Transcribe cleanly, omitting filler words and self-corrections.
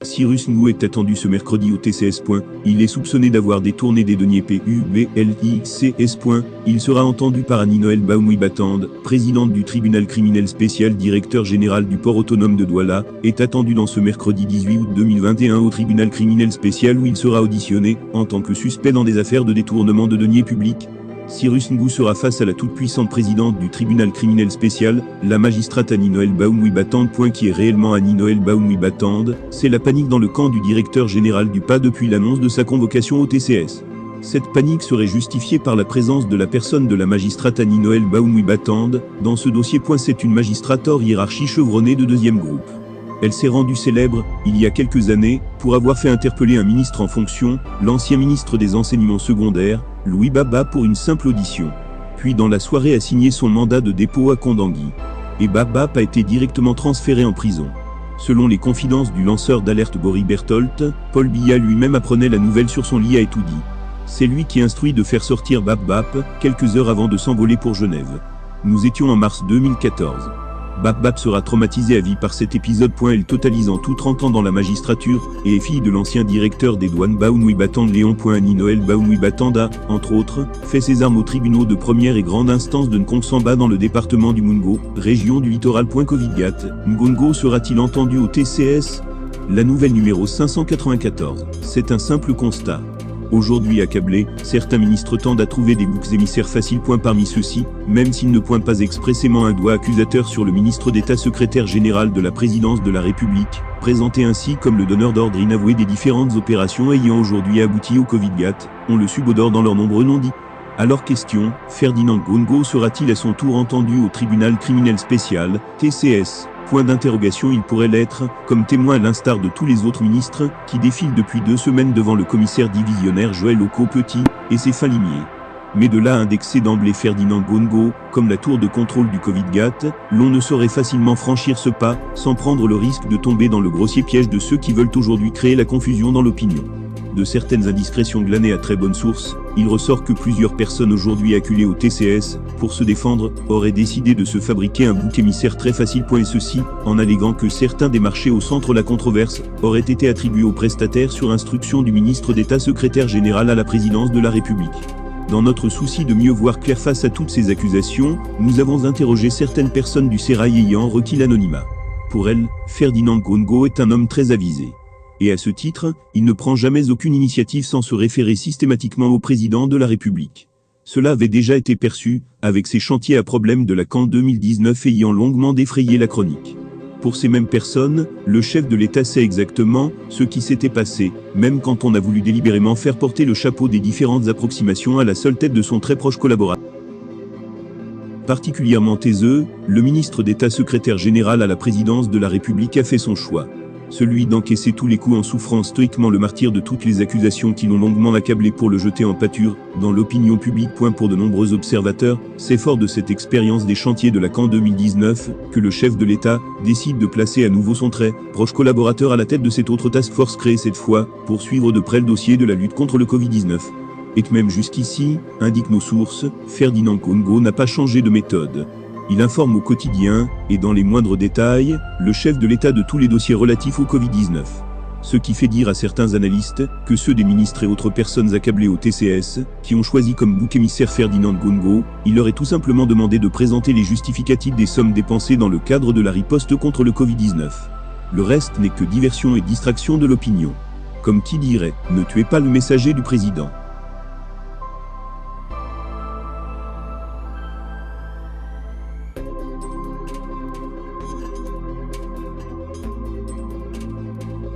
Cyrus Ngou est attendu ce mercredi au TCS. Il est soupçonné d'avoir détourné des deniers PUBLICS. Il sera entendu par Annie-Noël Baoumi-Batande, présidente du tribunal criminel spécial, directeur général du port autonome de Douala, est attendu dans ce mercredi 18 août 2021 au tribunal criminel spécial où il sera auditionné en tant que suspect dans des affaires de détournement de deniers publics. Cyrus Ngou sera face à la toute-puissante présidente du tribunal criminel spécial, la magistrate Annie-Noël Baoumi-Batande. Qui est réellement Annie-Noël Baoumi-Batande? C'est la panique dans le camp du directeur général du PA depuis l'annonce de sa convocation au TCS. Cette panique serait justifiée par la présence de la personne de la magistrate Annie-Noël Baoumi-Batande dans ce dossier. C'est une magistrate hors hiérarchie chevronnée de deuxième groupe. Elle s'est rendue célèbre, il y a quelques années, pour avoir fait interpeller un ministre en fonction, l'ancien ministre des enseignements secondaires, Louis Baba, pour une simple audition. Puis dans la soirée a signé son mandat de dépôt à Kondangui. Et Baba a été directement transféré en prison. Selon les confidences du lanceur d'alerte Boris Bertholdt, Paul Biya lui-même apprenait la nouvelle sur son lit, a tout dit. C'est lui qui instruit de faire sortir Baba quelques heures avant de s'envoler pour Genève. Nous étions en mars 2014. Bab sera traumatisé à vie par cet épisode. Elle totalise en tout 30 ans dans la magistrature et est fille de l'ancien directeur des douanes Baoumi-Batande Léon. Annie-Noël Baoumi-Batande a, entre autres, fait ses armes aux tribunaux de première et grande instance de Nkongsamba dans le département du Mungo, région du littoral. Covidgat, Ngongo sera-t-il entendu au TCS? La nouvelle numéro 594. C'est un simple constat. Aujourd'hui accablés, certains ministres tendent à trouver des boucs émissaires faciles. Parmi ceux-ci, même s'ils ne pointent pas expressément un doigt accusateur sur le ministre d'État secrétaire général de la présidence de la République, présenté ainsi comme le donneur d'ordre inavoué des différentes opérations ayant aujourd'hui abouti au Covidgat, on le subodore dans leurs nombreux non-dits. Alors question, Ferdinand Ngongo sera-t-il à son tour entendu au tribunal criminel spécial, TCS? Point d'interrogation. Il pourrait l'être, comme témoin à l'instar de tous les autres ministres, qui défilent depuis 2 semaines devant le commissaire divisionnaire Joël Oko-Petit, et ses fins limiers. Mais de là à indexer d'emblée Ferdinand Ngongo, comme la tour de contrôle du Covidgat, l'on ne saurait facilement franchir ce pas, sans prendre le risque de tomber dans le grossier piège de ceux qui veulent aujourd'hui créer la confusion dans l'opinion. De certaines indiscrétions glanées à très bonne source, il ressort que plusieurs personnes aujourd'hui acculées au TCS, pour se défendre, auraient décidé de se fabriquer un bouc émissaire très facile. Et ceci, en alléguant que certains des marchés au centre de la controverse auraient été attribués aux prestataires sur instruction du ministre d'État secrétaire général à la présidence de la République. Dans notre souci de mieux voir clair face à toutes ces accusations, nous avons interrogé certaines personnes du sérail ayant requis l'anonymat. Pour elles, Ferdinand Ngongo est un homme très avisé. Et à ce titre, il ne prend jamais aucune initiative sans se référer systématiquement au président de la République. Cela avait déjà été perçu, avec ses chantiers à problème de la CAN 2019 ayant longuement défrayé la chronique. Pour ces mêmes personnes, le chef de l'État sait exactement ce qui s'était passé, même quand on a voulu délibérément faire porter le chapeau des différentes approximations à la seule tête de son très proche collaborateur. Particulièrement taiseux, le ministre d'État secrétaire général à la présidence de la République a fait son choix. Celui d'encaisser tous les coups en souffrant stoïquement le martyre de toutes les accusations qui l'ont longuement accablé pour le jeter en pâture, dans l'opinion publique. Pour de nombreux observateurs, c'est fort de cette expérience des chantiers de la CAN 2019, que le chef de l'État décide de placer à nouveau son très proche collaborateur à la tête de cette autre task force créée cette fois, pour suivre de près le dossier de la lutte contre le Covid-19. Et que même jusqu'ici, indiquent nos sources, Ferdinand Ngongo n'a pas changé de méthode. Il informe au quotidien, et dans les moindres détails, le chef de l'État de tous les dossiers relatifs au Covid-19. Ce qui fait dire à certains analystes que ceux des ministres et autres personnes accablées au TCS, qui ont choisi comme bouc émissaire Ferdinand Ngongo, il leur est tout simplement demandé de présenter les justificatifs des sommes dépensées dans le cadre de la riposte contre le Covid-19. Le reste n'est que diversion et distraction de l'opinion. Comme qui dirait, ne tuez pas le messager du président.